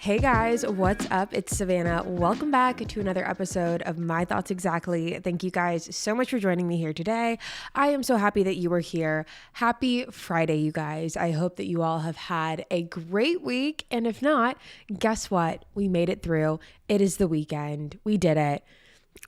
Hey guys, what's up? It's Savannah. Welcome back to another episode of My Thoughts Exactly. Thank you guys so much for joining me here today. I am so happy that you were here. Happy Friday, you guys. I hope that you all have had a great week. And if not, guess what? We made it through. It is the weekend. We did it.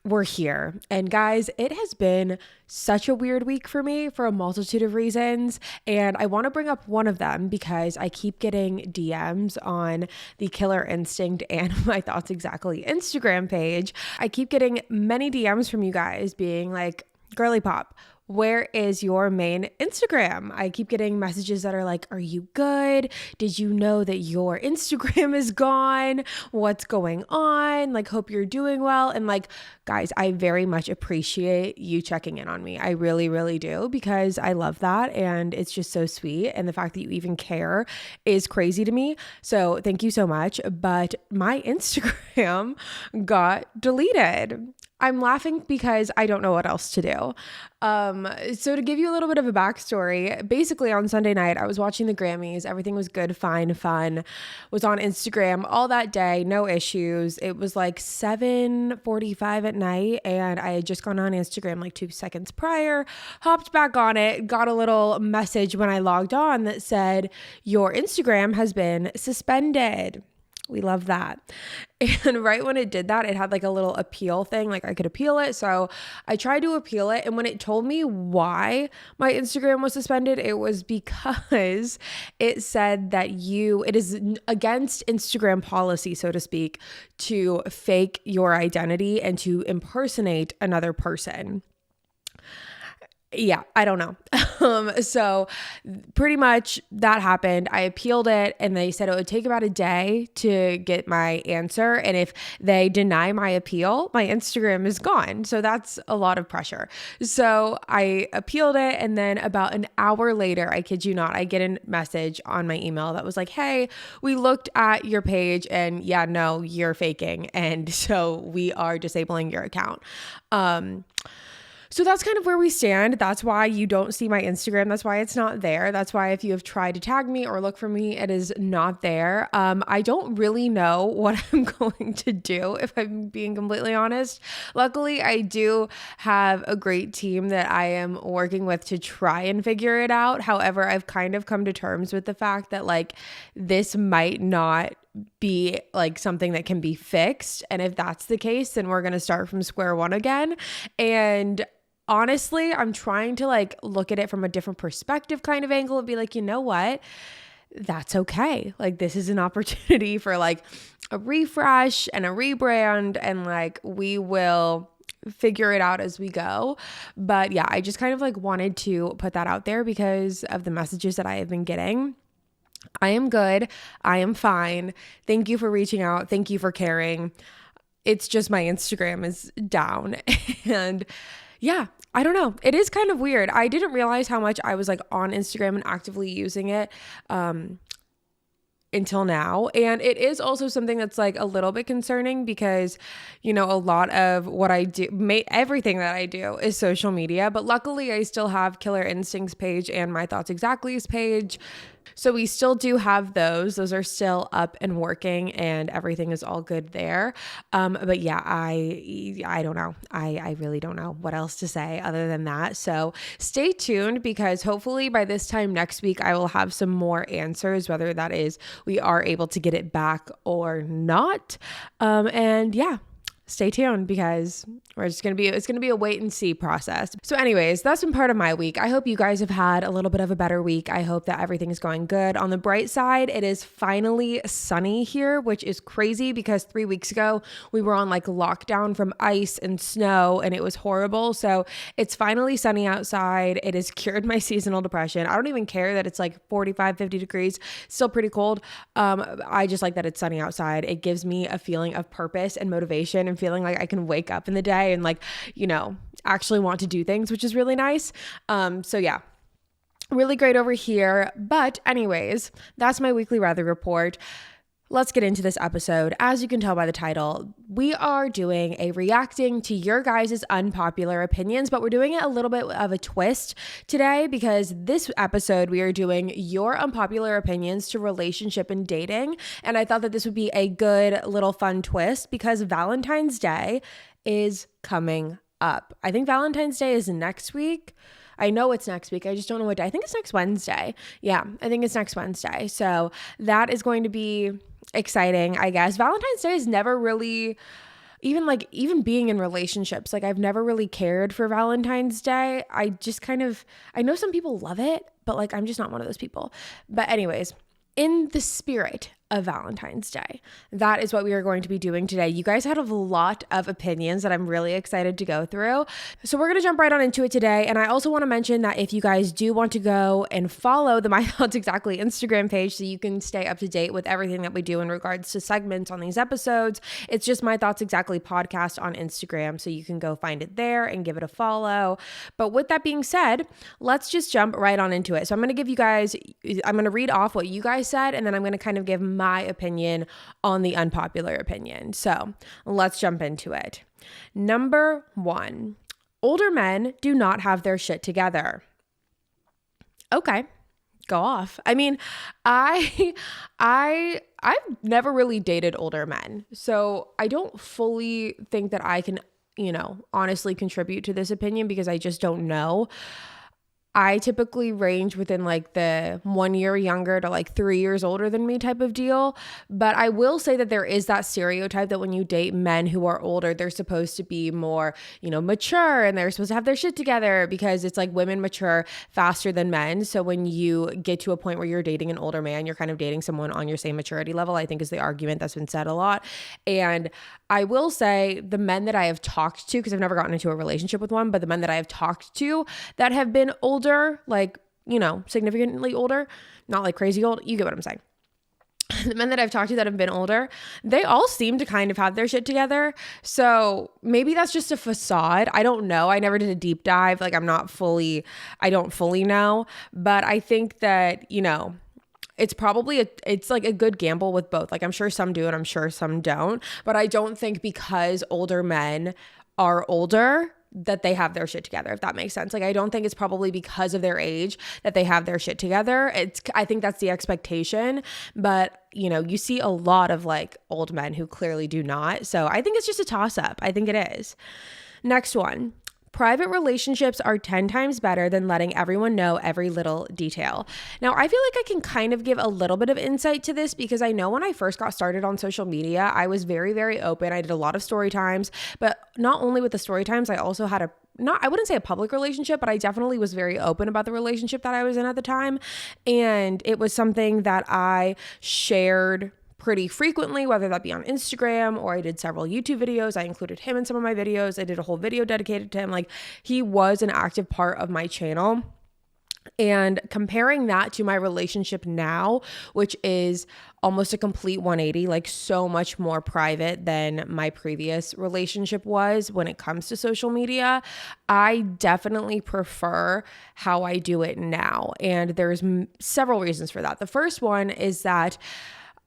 We're here. And guys, it has been such a weird week for me for a multitude of reasons. And I want to bring up one of them because I keep getting DMs on the Killer Instinct and My Thoughts Exactly Instagram page. I keep getting many DMs from you guys being like, girly pop, where is your main Instagram? I keep getting messages that are like, are you good? Did you know that your Instagram is gone? What's going on? Like, hope you're doing well. And like, guys, I very much appreciate you checking in on me. I really, really do, because I love that. And it's just so sweet. And the fact that you even care is crazy to me. So thank you so much. But my Instagram got deleted. I'm laughing because I don't know what else to do. So to give you a little bit of a backstory, basically on Sunday night, I was watching the Grammys. Everything was good, fine, fun. Was on Instagram all that day, no issues. It was like 7:45 at night, and I had just gone on Instagram like 2 seconds prior, hopped back on it, got a little message when I logged on that said, your Instagram has been suspended. We love that. And right when it did that, it had like a little appeal thing, like I could appeal it. So I tried to appeal it. And when it told me why my Instagram was suspended, it was because it said that it is against Instagram policy, so to speak, to fake your identity and to impersonate another person. Yeah, I don't know. So pretty much that happened. I appealed it and they said it would take about a day to get my answer. And if they deny my appeal, my Instagram is gone. So that's a lot of pressure. So I appealed it. And then about an hour later, I kid you not, I get a message on my email that was like, hey, we looked at your page and yeah, no, you're faking. And so we are disabling your account. So that's kind of where we stand. That's why you don't see my Instagram. That's why it's not there. That's why if you have tried to tag me or look for me, it is not there. I don't really know what I'm going to do, if I'm being completely honest. Luckily, I do have a great team that I am working with to try and figure it out. However, I've kind of come to terms with the fact that like this might not be like something that can be fixed. And if that's the case, then we're going to start from square one again. And honestly, I'm trying to like look at it from a different perspective kind of angle and be like, you know what? That's okay. Like this is an opportunity for like a refresh and a rebrand, and like we will figure it out as we go. But yeah, I just kind of like wanted to put that out there because of the messages that I have been getting. I am good. I am fine. Thank you for reaching out. Thank you for caring. It's just my Instagram is down. And yeah, I don't know. It is kind of weird. I didn't realize how much I was like on Instagram and actively using it until now. And it is also something that's like a little bit concerning because, you know, a lot of what I do, everything that I do is social media. But luckily, I still have Killer Instincts page and My Thoughts Exactly's page. So we still do have those. Those are still up and working and everything is all good there. But yeah, I don't know. I really don't know what else to say other than that. So stay tuned because hopefully by this time next week, I will have some more answers, whether that is we are able to get it back or not. And yeah. Stay tuned because it's going to be a wait and see process. So anyways, that's been part of my week. I hope you guys have had a little bit of a better week. I hope that everything is going good. On the bright side, it is finally sunny here, which is crazy because 3 weeks ago we were on like lockdown from ice and snow and it was horrible. So it's finally sunny outside. It has cured my seasonal depression. I don't even care that it's like 45, 50 degrees, still pretty cold. I just like that it's sunny outside. It gives me a feeling of purpose and motivation and feeling like I can wake up in the day and like, you know, actually want to do things, which is really nice. So yeah, really great over here. But anyways, that's my weekly weather report. Let's get into this episode. As you can tell by the title, we are doing a reacting to your guys' unpopular opinions, but we're doing it a little bit of a twist today because this episode we are doing your unpopular opinions to relationship and dating. And I thought that this would be a good little fun twist because Valentine's Day is coming up. I think Valentine's Day is next week. I know it's next week. I just don't know what day. I think it's next Wednesday. Yeah, I think it's next Wednesday. So that is going to be exciting, I guess. Valentine's Day is never really, even being in relationships, like I've never really cared for Valentine's Day. I know some people love it, but like I'm just not one of those people. But anyways, in the spirit of Valentine's Day, that is what we are going to be doing today. You guys had a lot of opinions that I'm really excited to go through. So we're going to jump right on into it today. And I also want to mention that if you guys do want to go and follow the My Thoughts Exactly Instagram page so you can stay up to date with everything that we do in regards to segments on these episodes, it's just My Thoughts Exactly podcast on Instagram. So you can go find it there and give it a follow. But with that being said, let's just jump right on into it. So I'm going to read off what you guys said, and then I'm going to kind of give my opinion on the unpopular opinion. So let's jump into it. Number 1, older men do not have their shit together. Okay, go off. I mean, I've never really dated older men, so I don't fully think that I can, honestly contribute to this opinion because I just don't know. I typically range within like the 1 year younger to like 3 years older than me type of deal. But I will say that there is that stereotype that when you date men who are older, they're supposed to be more, mature, and they're supposed to have their shit together because it's like women mature faster than men. So when you get to a point where you're dating an older man, you're kind of dating someone on your same maturity level, I think is the argument that's been said a lot. And I will say the men that I have talked to, because I've never gotten into a relationship with one, but the men that I have talked to that have been older, like, significantly older, not like crazy old, you get what I'm saying. The men that I've talked to that have been older, they all seem to kind of have their shit together. So maybe that's just a facade. I don't know. I never did a deep dive. Like I don't fully know, but I think that, it's like a good gamble with both. Like I'm sure some do and I'm sure some don't, but I don't think because older men are older that they have their shit together, if that makes sense. Like I don't think it's probably because of their age that they have their shit together. I think that's the expectation, but you see a lot of like old men who clearly do not. So I think it's just a toss up. I think it is. Next one. Private relationships are 10 times better than letting everyone know every little detail. Now, I feel like I can kind of give a little bit of insight to this because I know when I first got started on social media, I was very, very open. I did a lot of story times, but not only with the story times, I also had I wouldn't say a public relationship, but I definitely was very open about the relationship that I was in at the time. And it was something that I shared pretty frequently, whether that be on Instagram or I did several YouTube videos. I included him in some of my videos. I did a whole video dedicated to him. Like he was an active part of my channel. And comparing that to my relationship now, which is almost a complete 180, like so much more private than my previous relationship was when it comes to social media, I definitely prefer how I do it now. And there's several reasons for that. The first one is that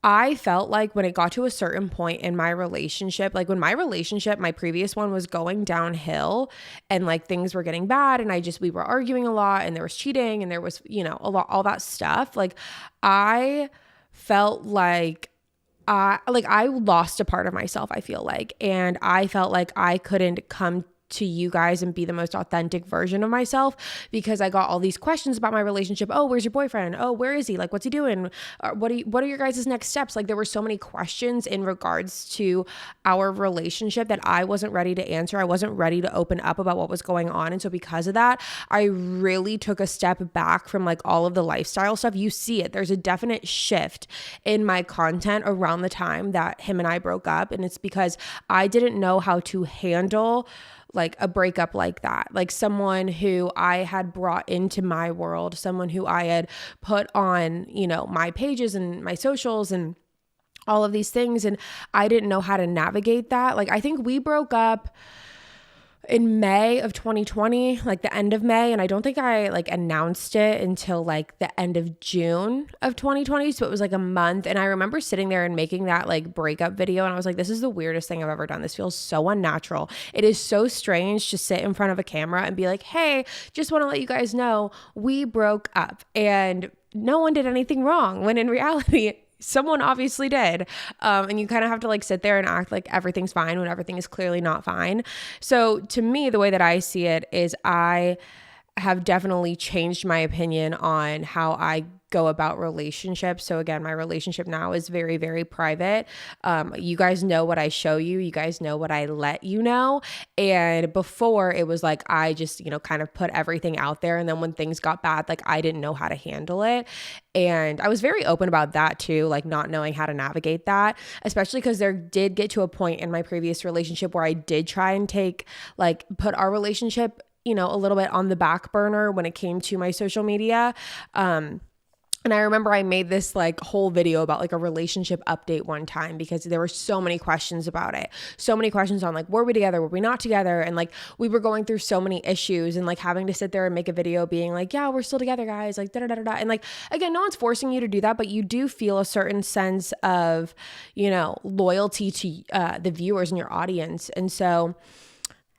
I felt like when it got to a certain point in my relationship, like when my previous one was going downhill and like things were getting bad and we were arguing a lot and there was cheating and there was, all that stuff. Like I felt like I lost a part of myself, I feel like, and I felt like I couldn't come to you guys and be the most authentic version of myself because I got all these questions about my relationship. Oh, where's your boyfriend? Oh, where is he? Like, what's he doing? What are your guys' next steps? Like there were so many questions in regards to our relationship that I wasn't ready to answer. I wasn't ready to open up about what was going on. And so because of that, I really took a step back from like all of the lifestyle stuff. You see it. There's a definite shift in my content around the time that him and I broke up. And it's because I didn't know how to handle like a breakup like that, like someone who I had brought into my world, someone who I had put on, my pages and my socials and all of these things. And I didn't know how to navigate that. Like, I think we broke up in May of 2020, like the end of May. And I don't think I like announced it until like the end of June of 2020. So it was like a month. And I remember sitting there and making that like breakup video. And I was like, this is the weirdest thing I've ever done. This feels so unnatural. It is so strange to sit in front of a camera and be like, hey, just want to let you guys know we broke up and no one did anything wrong. When in reality, someone obviously did. And you kind of have to like sit there and act like everything's fine when everything is clearly not fine. So to me, the way that I see it is I have definitely changed my opinion on how I go about relationships. So again, my relationship now is very, very private. You guys know what I show you. You guys know what I let you know. And before it was like, I just, kind of put everything out there. And then when things got bad, like I didn't know how to handle it. And I was very open about that too, like not knowing how to navigate that, especially because there did get to a point in my previous relationship where I did try and put our relationship, a little bit on the back burner when it came to my social media. And I remember I made this like whole video about like a relationship update one time because there were so many questions about it. So many questions on like, were we together? Were we not together? And like, we were going through so many issues and like having to sit there and make a video being like, yeah, we're still together, guys. Like, da da da da. And like, again, no one's forcing you to do that, but you do feel a certain sense of, loyalty to the viewers and your audience. And so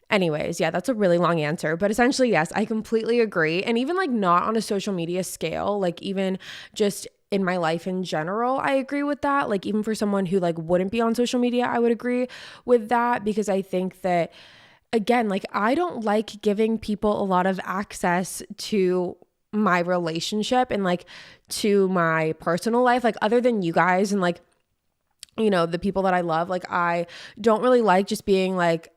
anyways, yeah, that's a really long answer, but essentially, yes, I completely agree. And even like not on a social media scale, like even just in my life in general, I agree with that. Like even for someone who like wouldn't be on social media, I would agree with that because I think that, again, like I don't like giving people a lot of access to my relationship and like to my personal life, like other than you guys and like, the people that I love. Like I don't really like just being like,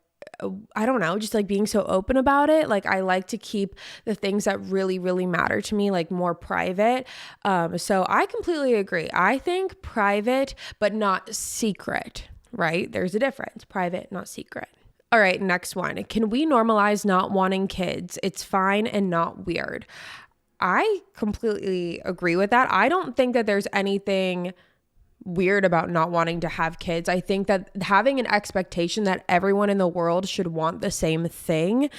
I don't know, just like being so open about it. Like I like to keep the things that really, really matter to me, like more private. So I completely agree. I think private, but not secret, right? There's a difference. Private, not secret. All right, next one. Can we normalize not wanting kids? It's fine and not weird. I completely agree with that. I don't think that there's anything weird about not wanting to have kids. I think that having an expectation that everyone in the world should want the same thing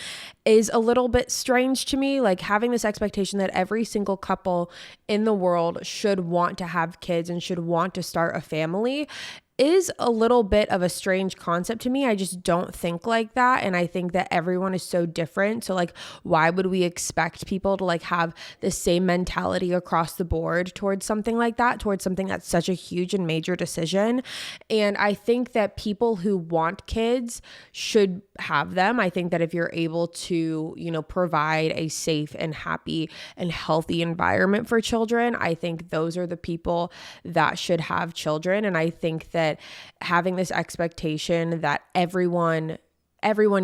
is a little bit strange to me. Like having this expectation that every single couple in the world should want to have kids and should want to start a family is a little bit of a strange concept to me. I just don't think like that. And I think that everyone is so different. So like, why would we expect people to like have the same mentality across the board towards something like that, towards something that's such a huge and major decision? And I think that people who want kids should have them. I think that if you're able to, provide a safe and happy and healthy environment for children, I think those are the people that should have children. And I think that having this expectation that everyone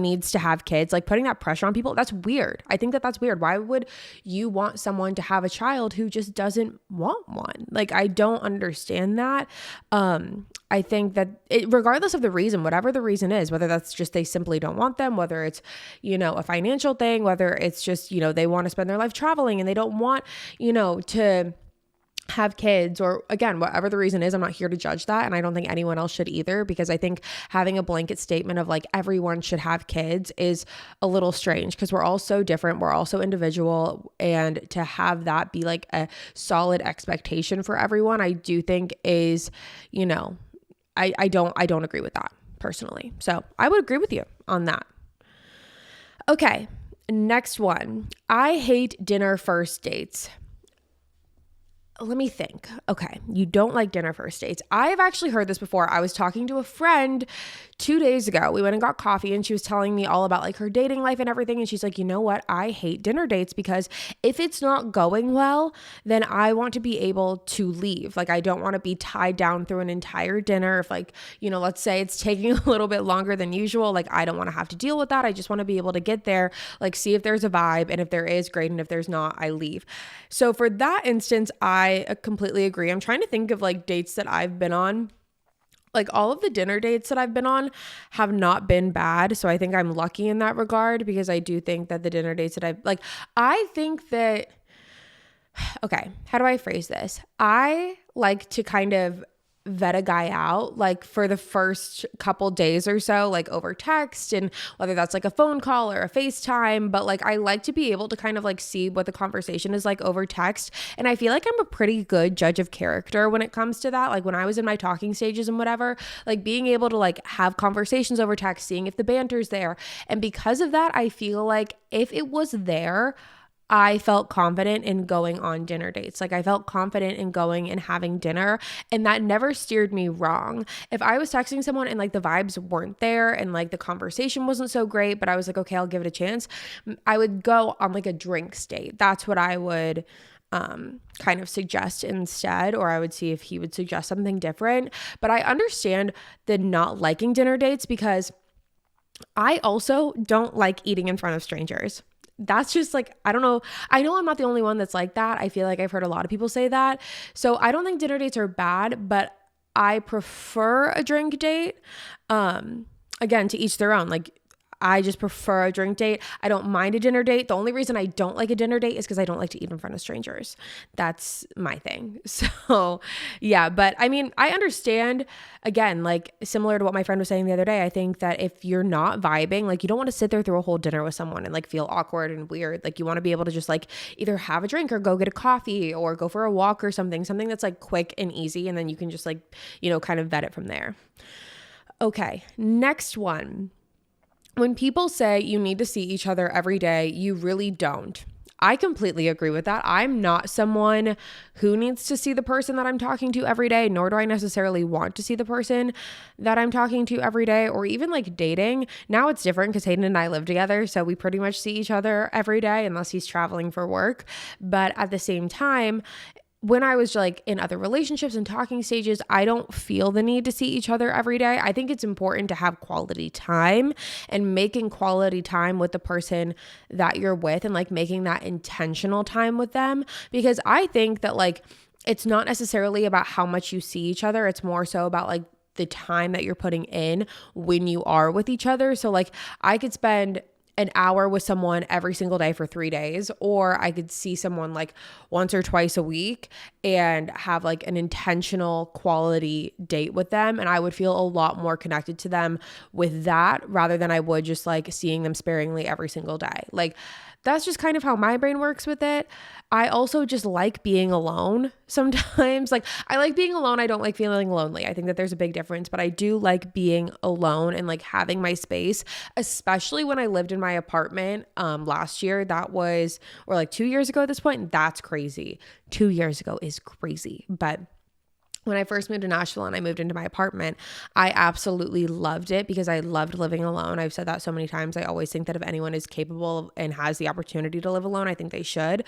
needs to have kids, like putting that pressure on people, that's weird. I think that that's weird. Why would you want someone to have a child who just doesn't want one? Like, I don't understand that. I think that regardless of the reason, whatever the reason is, whether that's just they simply don't want them, whether it's, a financial thing, whether it's just, they want to spend their life traveling and they don't want, to have kids, or again, whatever the reason is, I'm not here to judge that. And I don't think anyone else should either, because I think having a blanket statement of like everyone should have kids is a little strange because we're all so different. We're all so individual. And to have that be like a solid expectation for everyone, I do think is, I don't agree with that personally. So I would agree with you on that. Okay. Next one. I hate dinner first dates. Let me think. Okay. You don't like dinner first dates. I've actually heard this before. I was talking to a friend 2 days ago. We went and got coffee and she was telling me all about like her dating life and everything. And she's like, you know what? I hate dinner dates because if it's not going well, then I want to be able to leave. Like, I don't want to be tied down through an entire dinner. If like, let's say it's taking a little bit longer than usual, like I don't want to have to deal with that. I just want to be able to get there, like see if there's a vibe. And if there is, great. And if there's not, I leave. So for that instance, I completely agree. I'm trying to think of like dates that I've been on. Like all of the dinner dates that I've been on have not been bad. So I think I'm lucky in that regard because I do think that the dinner dates that I think that, okay, how do I phrase this? I like to kind of vet a guy out like for the first couple days or so, like over text, and whether that's like a phone call or a FaceTime, but like I like to be able to kind of like see what the conversation is like over text. And I feel like I'm a pretty good judge of character when it comes to that. Like when I was in my talking stages and whatever, like being able to like have conversations over text, seeing if the banter's there. And because of that, I feel like if it was there, I felt confident in going on dinner dates. Like I felt confident in going and having dinner, and that never steered me wrong. If I was texting someone and like the vibes weren't there and like the conversation wasn't so great, but I was like, okay, I'll give it a chance, I would go on like a drinks date. That's what I would kind of suggest instead, or I would see if he would suggest something different. But I understand the not liking dinner dates because I also don't like eating in front of strangers. That's just like, I don't know. I know I'm not the only one that's like that. I feel like I've heard a lot of people say that. So I don't think dinner dates are bad, but I prefer a drink date. Again, to each their own. Like I just prefer a drink date. I don't mind a dinner date. The only reason I don't like a dinner date is because I don't like to eat in front of strangers. That's my thing. So yeah, but I mean, I understand, again, like similar to what my friend was saying the other day, I think that if you're not vibing, like you don't want to sit there through a whole dinner with someone and like feel awkward and weird. Like you want to be able to just like either have a drink or go get a coffee or go for a walk or something that's like quick and easy. And then you can just like, kind of vet it from there. Okay, next one. When people say you need to see each other every day, you really don't. I completely agree with that. I'm not someone who needs to see the person that I'm talking to every day, nor do I necessarily want to see the person that I'm talking to every day, or even like dating. Now it's different because Hayden and I live together, so we pretty much see each other every day unless he's traveling for work. But at the same time, when I was like in other relationships and talking stages, I don't feel the need to see each other every day. I think it's important to have quality time, and making quality time with the person that you're with and like making that intentional time with them. Because I think that like, it's not necessarily about how much you see each other. It's more so about like the time that you're putting in when you are with each other. So like I could spend an hour with someone every single day for 3 days, or I could see someone like once or twice a week and have like an intentional quality date with them. And I would feel a lot more connected to them with that rather than I would just like seeing them sparingly every single day. Like that's just kind of how my brain works with it. I also just like being alone sometimes. Like I like being alone. I don't like feeling lonely. I think that there's a big difference, but I do like being alone and like having my space, especially when I lived in my apartment last year. Or like 2 years ago at this point. That's crazy. 2 years ago is crazy. But when I first moved to Nashville and I moved into my apartment, I absolutely loved it because I loved living alone. I've said that so many times. I always think that if anyone is capable and has the opportunity to live alone, I think they should.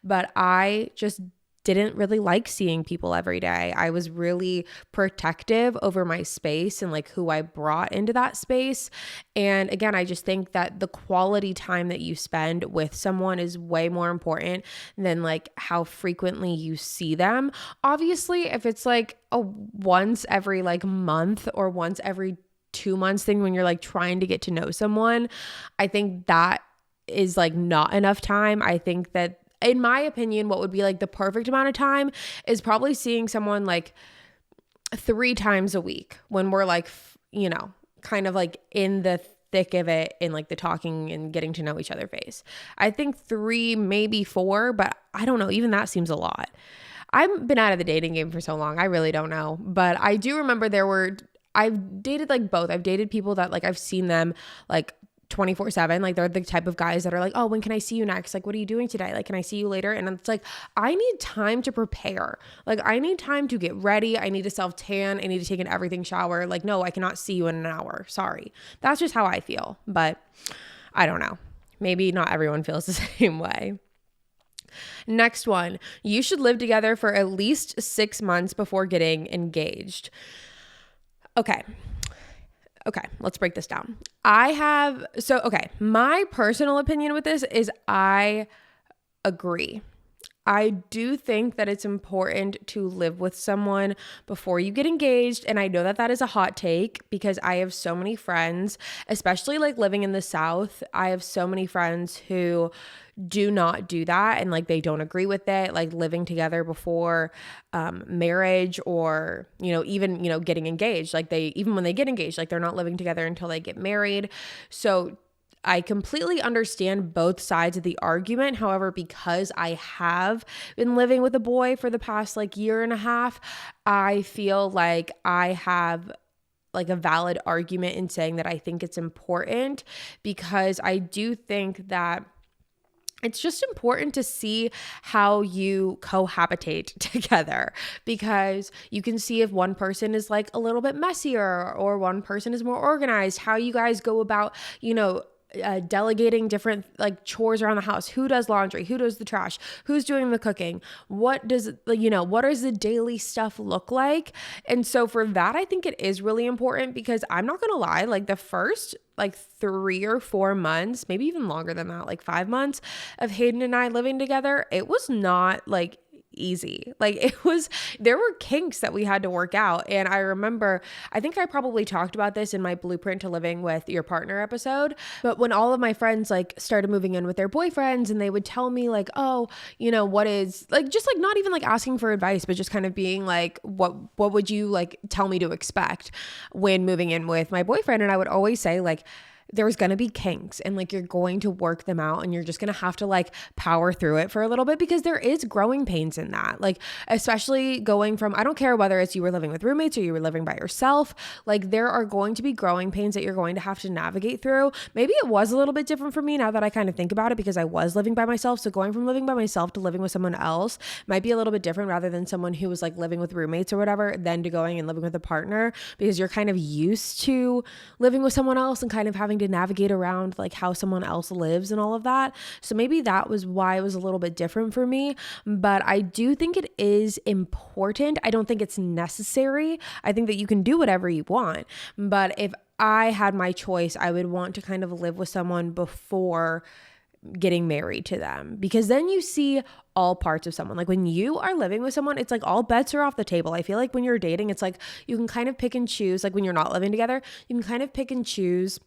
But I just didn't really like seeing people every day. I was really protective over my space and like who I brought into that space. And again, I just think that the quality time that you spend with someone is way more important than like how frequently you see them. Obviously, if it's like a once every like month or once every 2 months thing when you're like trying to get to know someone, I think that is like not enough time. I think that in my opinion, what would be like the perfect amount of time is probably seeing someone like 3 times a week when we're like, kind of like in the thick of it in like the talking and getting to know each other phase. I think 3, maybe 4, but I don't know. Even that seems a lot. I've been out of the dating game for so long. I really don't know. But I do remember I've dated like both. I've dated people that like I've seen them like 24/7. Like they're the type of guys that are like, oh, when can I see you next? Like, what are you doing today? Like, can I see you later? And it's like, I need time to prepare. Like I need time to get ready. I need to self tan. I need to take an everything shower. Like, no, I cannot see you in an hour. Sorry. That's just how I feel. But I don't know. Maybe not everyone feels the same way. Next one, you should live together for at least 6 months before getting engaged. Okay, let's break this down. My personal opinion with this is I agree. I do think that it's important to live with someone before you get engaged. And I know that that is a hot take because I have so many friends, especially like living in the South. I have so many friends who do not do that and like they don't agree with it, like living together before marriage or, even, getting engaged. Like even when they get engaged, like they're not living together until they get married. So I completely understand both sides of the argument. However, because I have been living with a boy for the past like year and a half, I feel like I have like a valid argument in saying that I think it's important, because I do think that it's just important to see how you cohabitate together, because you can see if one person is like a little bit messier or one person is more organized, how you guys go about, delegating different like chores around the house. Who does laundry? Who does the trash? Who's doing the cooking? What does the daily stuff look like? And so for that, I think it is really important, because I'm not gonna lie, like the first like 3 or 4 months, maybe even longer than that, like 5 months of Hayden and I living together, it was not like easy. Like there were kinks that we had to work out. And I remember, I think I probably talked about this in my Blueprint to Living with Your Partner episode, but when all of my friends like started moving in with their boyfriends, and they would tell me like, oh, what is like, just like not even like asking for advice, but just kind of being like, what would you like tell me to expect when moving in with my boyfriend? And I would always say like, there's going to be kinks and like you're going to work them out, and you're just going to have to like power through it for a little bit, because there is growing pains in that. Like, especially going from, I don't care whether it's you were living with roommates or you were living by yourself, like there are going to be growing pains that you're going to have to navigate through. Maybe it was a little bit different for me now that I kind of think about it, because I was living by myself. So going from living by myself to living with someone else might be a little bit different, rather than someone who was like living with roommates or whatever, then to going and living with a partner, because you're kind of used to living with someone else and kind of having to navigate around like how someone else lives and all of that. So maybe that was why it was a little bit different for me. But I do think it is important. I don't think it's necessary. I think that you can do whatever you want. But if I had my choice, I would want to kind of live with someone before getting married to them, because then you see all parts of someone. Like when you are living with someone, it's like all bets are off the table. I feel like when you're dating, it's like you can kind of pick and choose. Like when you're not living together, you can kind of pick and choose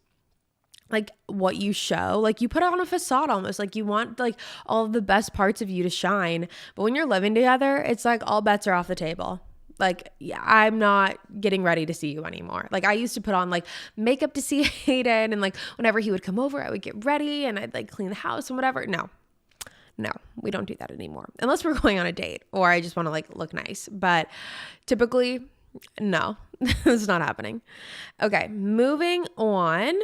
like what you show. Like you put on a facade almost, like you want like all of the best parts of you to shine. But when you're living together, it's like all bets are off the table. Like, yeah, I'm not getting ready to see you anymore. Like I used to put on like makeup to see Hayden, and like whenever he would come over, I would get ready and I'd like clean the house and whatever. No, we don't do that anymore, unless we're going on a date or I just want to like look nice. But typically, no, it's not happening. Okay, moving on.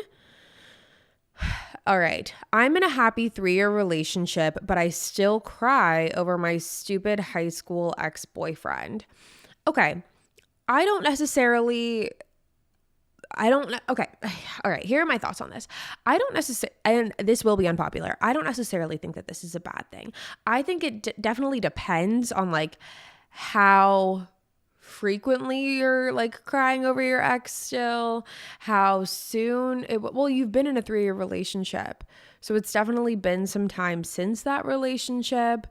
All right. I'm in a happy 3-year relationship, but I still cry over my stupid high school ex-boyfriend. Okay. Okay. All right. Here are my thoughts on this. I don't necessarily, and this will be unpopular, I don't necessarily think that this is a bad thing. I think it definitely depends on like how frequently you're like crying over your ex still, how soon you've been in a 3-year relationship, so it's definitely been some time since that relationship.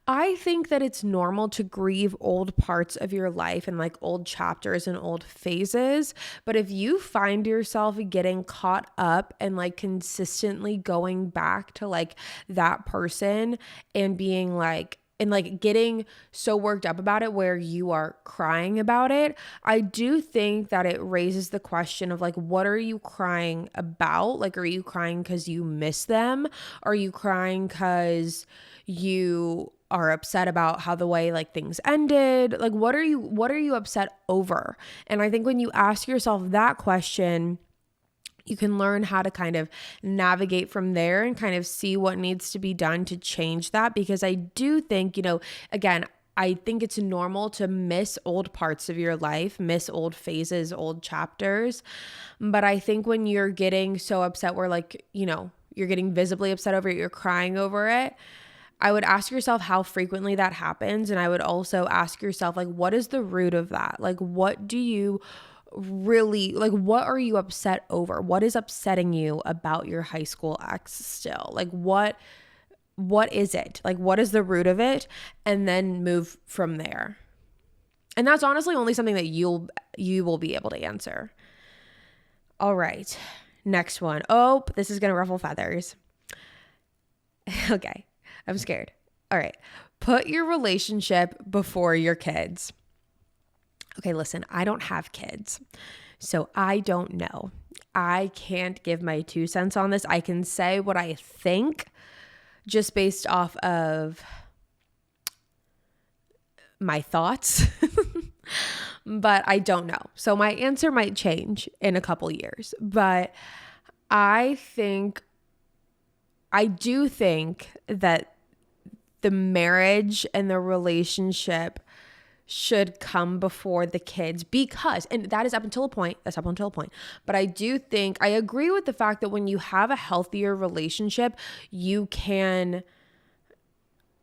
I think that it's normal to grieve old parts of your life and like old chapters and old phases. But if you find yourself getting caught up and like consistently going back to like that person and being like, and like getting so worked up about it where you are crying about it, I do think that it raises the question of like, what are you crying about? Like, are you crying because you miss them? Are you crying because you are upset about how the way like things ended? Like, what are you upset over? And I think when you ask yourself that question, you can learn how to kind of navigate from there and kind of see what needs to be done to change that. Because I do think, again, I think it's normal to miss old parts of your life, miss old phases, old chapters. But I think when you're getting so upset where like, you're getting visibly upset over it, you're crying over it, I would ask yourself how frequently that happens. And I would also ask yourself, like, what is the root of that? Like, what do you really, like, what are you upset over? What is upsetting you about your high school ex still? Like, what what is it? Like, what is the root of it? And then move from there. And that's honestly only something that you will be able to answer. All right. Next one. Oh, this is going to ruffle feathers. Okay. I'm scared. All right. Put your relationship before your kids. Okay, listen, I don't have kids, so I don't know. I can't give my 2 cents on this. I can say what I think just based off of my thoughts, but I don't know. So my answer might change in a couple years, but I do think that the marriage and the relationship should come before the kids because, and that is up until a point, but I do think, I agree with the fact that when you have a healthier relationship, you can,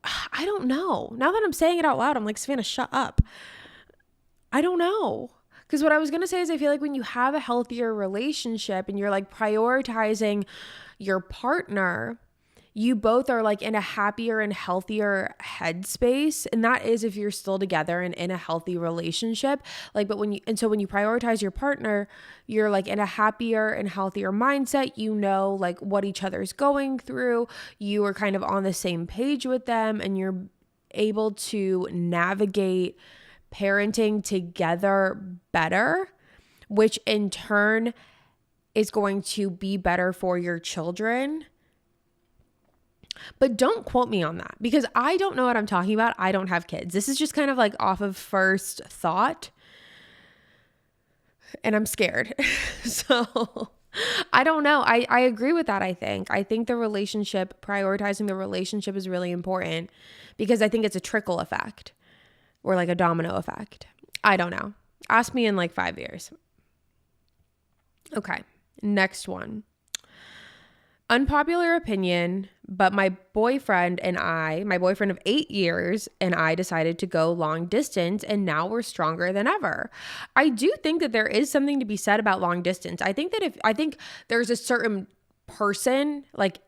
I don't know. Now that I'm saying it out loud, I'm like, Savannah, shut up. I don't know. Because what I was going to say is I feel like when you have a healthier relationship and you're like prioritizing your partner, you both are like in a happier and healthier headspace. And that is if you're still together and in a healthy relationship. Like, but when you prioritize your partner, you're like in a happier and healthier mindset. You know, like what each other's going through. You are kind of on the same page with them and you're able to navigate parenting together better, which in turn is going to be better for your children. But don't quote me on that because I don't know what I'm talking about. I don't have kids. This is just kind of like off of first thought. And I'm scared. So I don't know. I agree with that, I think. I think prioritizing the relationship is really important because I think it's a trickle effect or like a domino effect. I don't know. Ask me in like 5 years. Okay, next one. Unpopular opinion, but my boyfriend of 8 years and I decided to go long distance and now we're stronger than ever. I do think that there is something to be said about long distance. I think there's a certain person like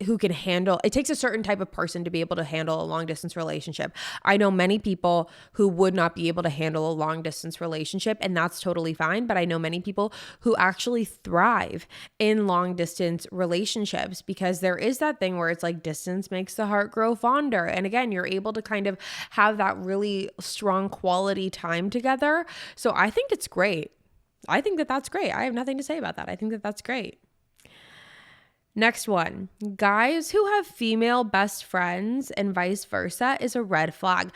who can handle, it takes a certain type of person to be able to handle a long distance relationship. I know many people who would not be able to handle a long distance relationship and that's totally fine. But I know many people who actually thrive in long distance relationships because there is that thing where it's like distance makes the heart grow fonder. And again, you're able to kind of have that really strong quality time together. So I think it's great. I think that that's great. I have nothing to say about that. I think that that's great. Next one, guys who have female best friends and vice versa is a red flag.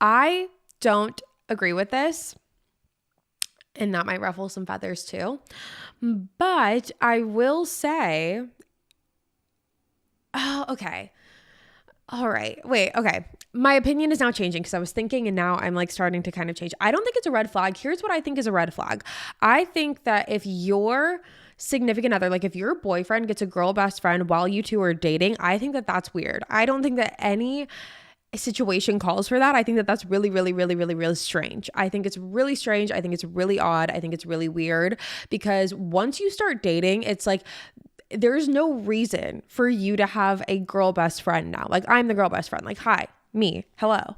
I don't agree with this, and that might ruffle some feathers too. But I will say, oh, okay. All right. Wait, okay. My opinion is now changing because I was thinking and now I'm like starting to kind of change. I don't think it's a red flag. Here's what I think is a red flag. I think that if your significant other, like if your boyfriend gets a girl best friend while you two are dating, I think that that's weird. I don't think that any situation calls for that. I think that that's really, really, really, really, really strange. I think it's really strange. I think it's really odd. I think it's really weird because once you start dating, it's like there's no reason for you to have a girl best friend now. Like I'm the girl best friend. Like, hi, me, hello.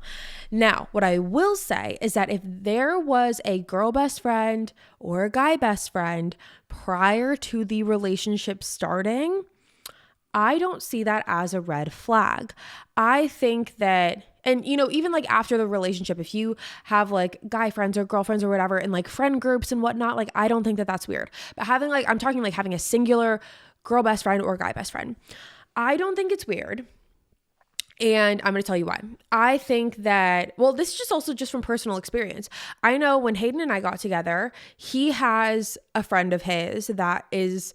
Now, what I will say is that if there was a girl best friend or a guy best friend prior to the relationship starting, I don't see that as a red flag. I think that, and you know, even like after the relationship, if you have like guy friends or girlfriends or whatever and like friend groups and whatnot, like I don't think that that's weird. But having like, I'm talking like having a singular girl best friend or guy best friend, I don't think it's weird. And I'm going to tell you why. I think that, well, this is just also just from personal experience. I know when Hayden and I got together, he has a friend of his that is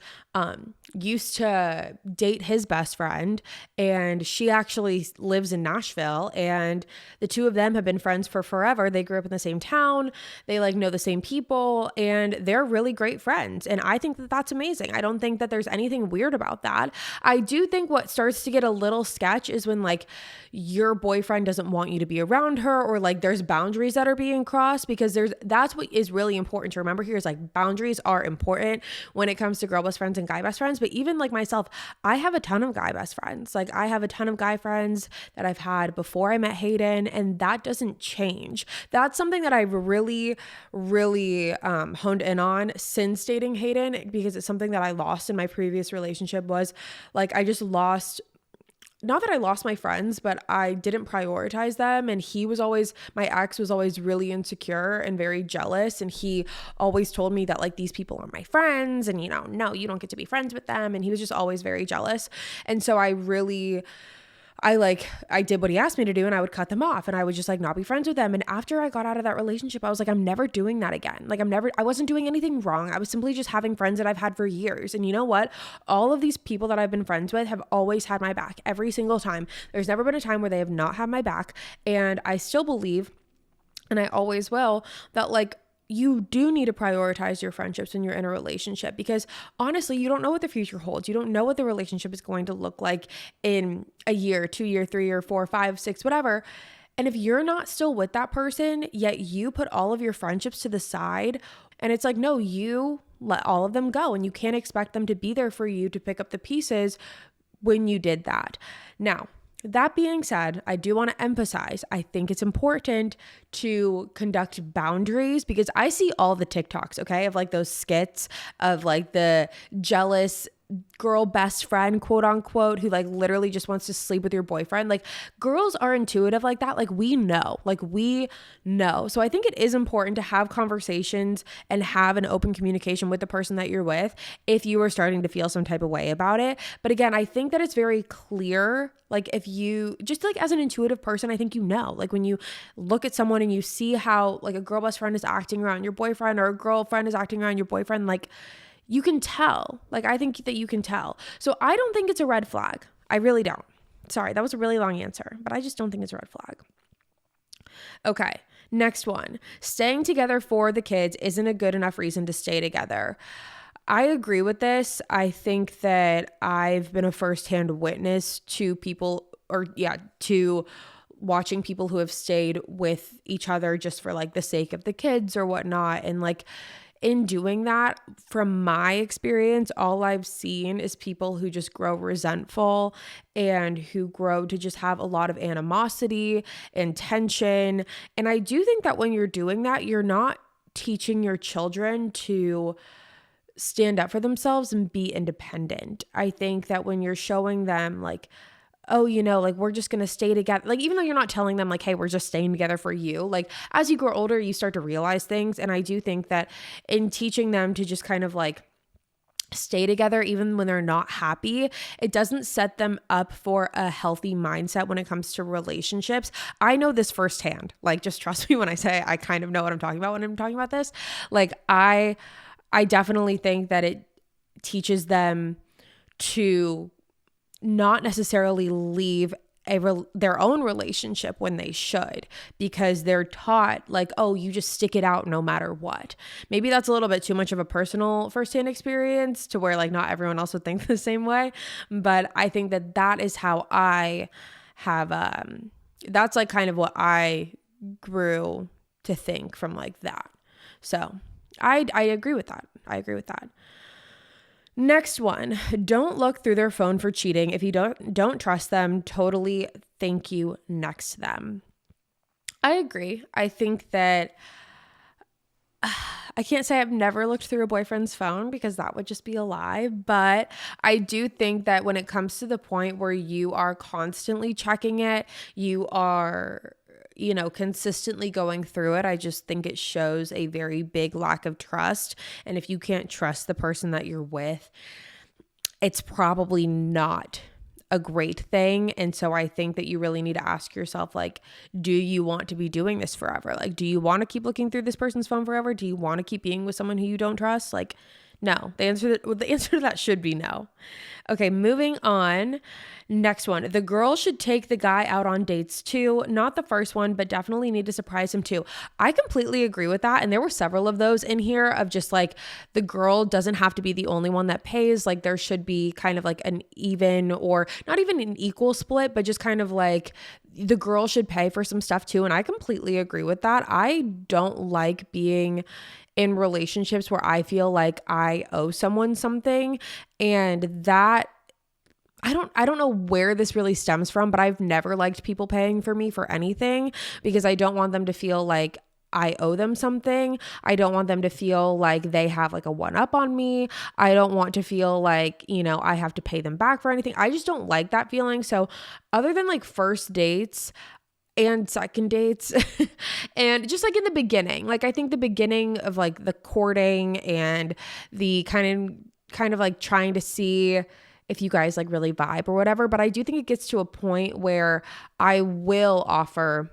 used to date his best friend, and she actually lives in Nashville, and the two of them have been friends for forever. They grew up in the same town. They like know the same people, and they're really great friends. And I think that that's amazing. I don't think that there's anything weird about that. I do think what starts to get a little sketch is when like your boyfriend doesn't want you to be around her, or like there's boundaries that are being crossed, because that's what is really important to remember here is like boundaries are important when it comes to girl best friends and guy best friends. friends, but even like myself, I have a ton of guy best friends. Like I have a ton of guy friends that I've had before I met Hayden, and that doesn't change. That's something that I've really, really honed in on since dating Hayden, because it's something that I lost in my previous relationship. Was like, I just lost, not that I lost my friends, but I didn't prioritize them. And my ex was always really insecure and very jealous. And he always told me that like, these people are my friends and, no, you don't get to be friends with them. And he was just always very jealous. And so I did what he asked me to do, and I would cut them off, and I would just like not be friends with them. And after I got out of that relationship, I was like, I'm never doing that again. Like I wasn't doing anything wrong. I was simply just having friends that I've had for years. And you know what? All of these people that I've been friends with have always had my back every single time. There's never been a time where they have not had my back. And I still believe, and I always will, that like, you do need to prioritize your friendships when you're in a relationship, because honestly, you don't know what the future holds. You don't know what the relationship is going to look like in a year, 2 year, 3 year, 4, 5, 6, whatever. And if you're not still with that person, yet you put all of your friendships to the side, and it's like, no, you let all of them go, and you can't expect them to be there for you to pick up the pieces when you did that. Now, that being said, I do want to emphasize, I think it's important to conduct boundaries, because I see all the TikToks, okay, of like those skits of like the jealous girl best friend, quote unquote, who like literally just wants to sleep with your boyfriend. Like girls are intuitive like that. Like we know. So I think it is important to have conversations and have an open communication with the person that you're with if you are starting to feel some type of way about it. But again, I think that it's very clear. Like if you just like as an intuitive person, I think like when you look at someone and you see how like a girl best friend is acting around your boyfriend, or a girlfriend is acting around your boyfriend, like you can tell. Like I think that you can tell. So I don't think it's a red flag. I really don't. Sorry, that was a really long answer, but I just don't think it's a red flag. Okay, next one. Staying together for the kids isn't a good enough reason to stay together. I agree with this. I think that I've been a firsthand witness to to watching people who have stayed with each other just for like the sake of the kids or whatnot. And like, in doing that, from my experience, all I've seen is people who just grow resentful and who grow to just have a lot of animosity and tension. And I do think that when you're doing that, you're not teaching your children to stand up for themselves and be independent. I think that when you're showing them like, oh, like we're just going to stay together. Like, even though you're not telling them like, hey, we're just staying together for you. Like as you grow older, you start to realize things. And I do think that in teaching them to just kind of like stay together, even when they're not happy, it doesn't set them up for a healthy mindset when it comes to relationships. I know this firsthand. Like, just trust me when I say I kind of know what I'm talking about when I'm talking about this. Like I definitely think that it teaches them to not necessarily leave their own relationship when they should, because they're taught like, oh, you just stick it out no matter what. Maybe that's a little bit too much of a personal firsthand experience to where like not everyone else would think the same way. But I think that is how I have, that's like kind of what I grew to think from like that. So I agree with that. Next one, don't look through their phone for cheating. If you don't trust them, totally thank you next them. I agree. I think that I can't say I've never looked through a boyfriend's phone, because that would just be a lie. But I do think that when it comes to the point where you are constantly checking it, you are consistently going through it, I just think it shows a very big lack of trust. And if you can't trust the person that you're with, it's probably not a great thing. And so I think that you really need to ask yourself, like, do you want to be doing this forever? Like, do you want to keep looking through this person's phone forever? Do you want to keep being with someone who you don't trust? Like, no. The answer to that should be no. Okay, moving on. Next one. The girl should take the guy out on dates too. Not the first one, but definitely need to surprise him too. I completely agree with that. And there were several of those in here of just like, the girl doesn't have to be the only one that pays. Like there should be kind of like an even, or not even an equal split, but just kind of like the girl should pay for some stuff too. And I completely agree with that. I don't like being in relationships where I feel like I owe someone something, and that I don't know where this really stems from, but I've never liked people paying for me for anything because I don't want them to feel like I owe them something. I don't want them to feel like they have like a one up on me. I don't want to feel like, I have to pay them back for anything. I just don't like that feeling. So other than like first dates and second dates and just like in the beginning, like I think the beginning of like the courting and the kind of like trying to see if you guys like really vibe or whatever. But I do think it gets to a point where I will offer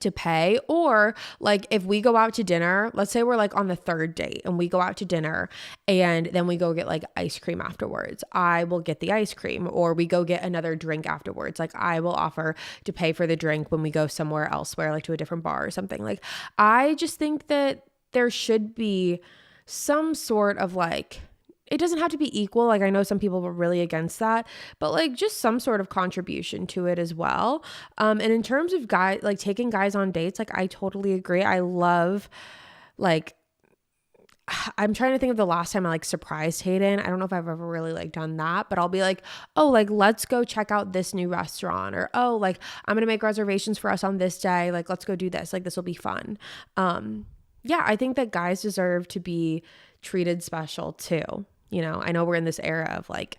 to pay. Or like if we go out to dinner, let's say we're like on the third date and we go out to dinner and then we go get like ice cream afterwards, I will get the ice cream. Or we go get another drink afterwards, like I will offer to pay for the drink when we go somewhere elsewhere, like to a different bar or something. Like I just think that there should be some sort of like, it doesn't have to be equal. Like I know some people were really against that, but like just some sort of contribution to it as well. And in terms of guys, like taking guys on dates, like I totally agree. I love like, I'm trying to think of the last time I like surprised Hayden. I don't know if I've ever really like done that, but I'll be like, oh, like let's go check out this new restaurant, or oh, like I'm going to make reservations for us on this day. Like let's go do this. Like this will be fun. Yeah, I think that guys deserve to be treated special too. I know we're in this era of like,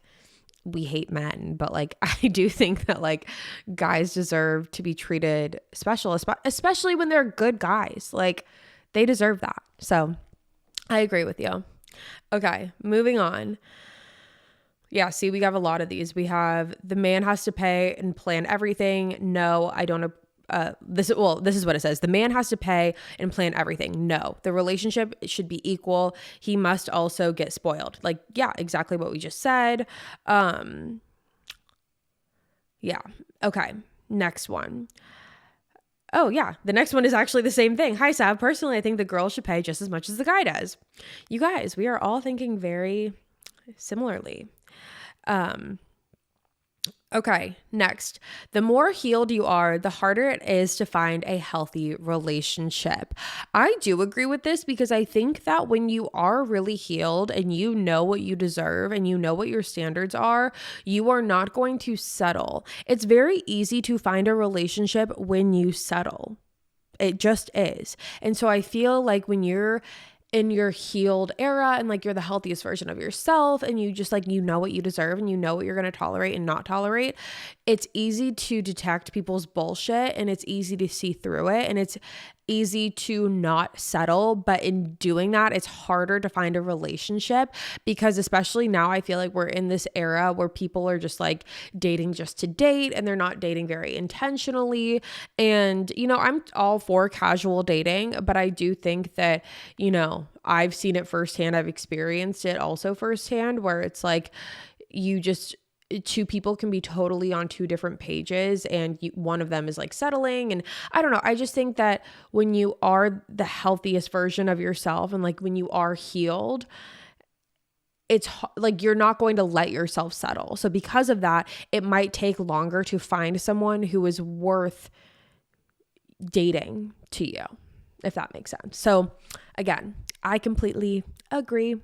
we hate men, but like, I do think that like guys deserve to be treated special, especially when they're good guys. Like they deserve that. So I agree with you. Okay, moving on. Yeah, see, we have a lot of these. We have the man has to pay and plan everything. No, I don't this is what it says. The man has to pay and plan everything. No, the relationship should be equal. He must also get spoiled. Like, yeah, exactly what we just said. Yeah. Okay. Next one. Oh yeah. The next one is actually the same thing. Hi, Sav. Personally, I think the girl should pay just as much as the guy does. You guys, we are all thinking very similarly. Okay, next. The more healed you are, the harder it is to find a healthy relationship. I do agree with this because I think that when you are really healed and you know what you deserve and you know what your standards are, you are not going to settle. It's very easy to find a relationship when you settle. It just is. And so I feel like when you're in your healed era and like you're the healthiest version of yourself and you just like, you know what you deserve and you know what you're going to tolerate and not tolerate, it's easy to detect people's bullshit and it's easy to see through it and it's easy to not settle. But in doing that, it's harder to find a relationship because especially now I feel like we're in this era where people are just like dating just to date and they're not dating very intentionally. And, I'm all for casual dating, but I do think that, I've seen it firsthand. I've experienced it also firsthand where it's like two people can be totally on two different pages and one of them is like settling. And I don't know. I just think that when you are the healthiest version of yourself and like when you are healed, it's like you're not going to let yourself settle. So because of that, it might take longer to find someone who is worth dating to you, if that makes sense. So again, I completely agree.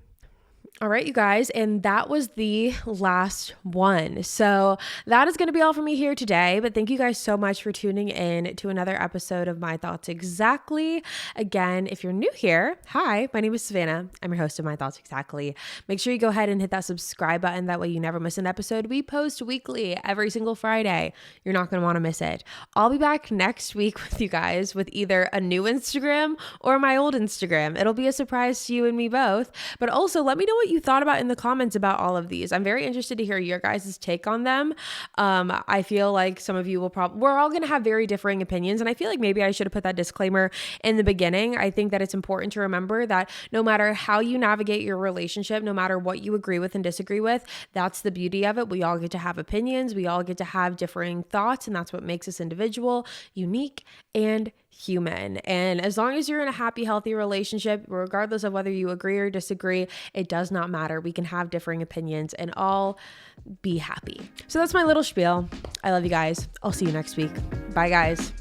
All right, you guys, and that was the last one. So that is going to be all for me here today, but thank you guys so much for tuning in to another episode of My Thoughts Exactly. Again, if you're new here, hi, my name is Savannah. I'm your host of My Thoughts Exactly. Make sure you go ahead and hit that subscribe button. That way you never miss an episode. We post weekly, every single Friday. You're not going to want to miss it. I'll be back next week with you guys with either a new Instagram or my old Instagram. It'll be a surprise to you and me both, but also let me know what you thought about in the comments about all of these. I'm very interested to hear your guys' take on them. I feel like some of you will we're all going to have very differing opinions. And I feel like maybe I should have put that disclaimer in the beginning. I think that it's important to remember that no matter how you navigate your relationship, no matter what you agree with and disagree with, that's the beauty of it. We all get to have opinions. We all get to have differing thoughts. And that's what makes us individual, unique, and human. And as long as you're in a happy, healthy relationship, regardless of whether you agree or disagree, it does not matter. We can have differing opinions and all be happy. So that's my little spiel. I love you guys. I'll see you next week. Bye, guys.